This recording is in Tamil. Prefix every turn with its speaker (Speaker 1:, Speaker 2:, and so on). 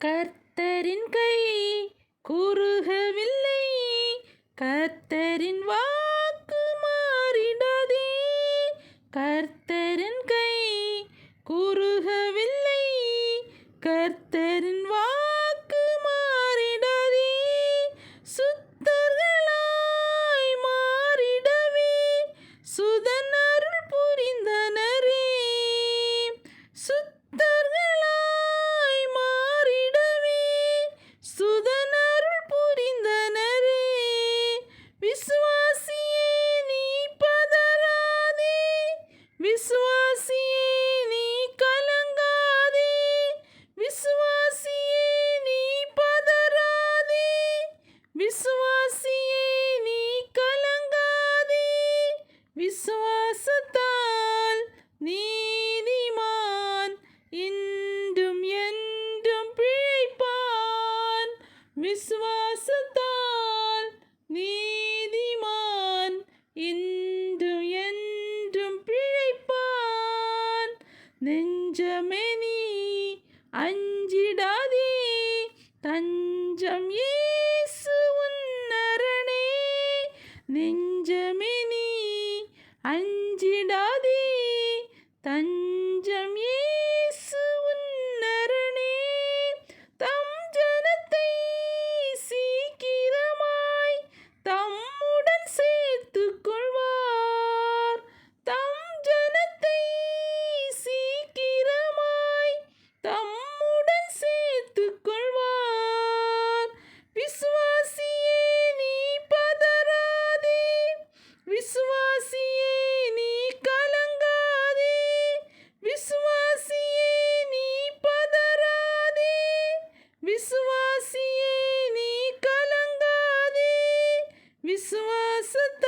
Speaker 1: கர்த்தரின் கை குறுகவில்லை, கர்த்தரின் வாக்கு மாறிடாதே. கர்த்தரின் கை குறுகவில்லை, கர்த்தரின் வாக்கு மாறிடாதே. சுத்தர்களாய் மாறிடவே சுதனருள் புரிந்தனரே. சுத்தர்களாய் மாறிடவே சுதனருள் புரிந்தனரே. விசுவாசியே நீ பதறாதே, விசுவாசியே நீ கலங்காதே. விசுவாசியே நீ பதறாதே, விசுவாசியே நீ கலங்காதே. விசுவாசத்தால் நீதிமான் இன்றும் என்றும் பிழைப்பான். விசுவாசத்தால் நீதிமான் இன்றும் என்றும் பிழைப்பான். நெஞ்சமே நீ அஞ்சிடாதே, தஞ்சம் இயேசு உன் அரணே. நெஞ்சமே நீ அஞ்சிடாதே, தஞ்சம் இயேசு உன் அரணே. தம் ஜனத்தை சீக்கிரமாய் தம்முடன் சேர்த்துக் கொள்வார். தம் ஜனத்தை சீக்கிரமாய் தம்முடன் சேர்த்துக் கொள்வார். விசுவாசியே நீ பதறாதே, விசுவாசியே நீ கலங்காதே. விசுவாசியே நீ பதறாதே, விசுவாசியே நீ கலங்காதே. விசுவாசத்தால்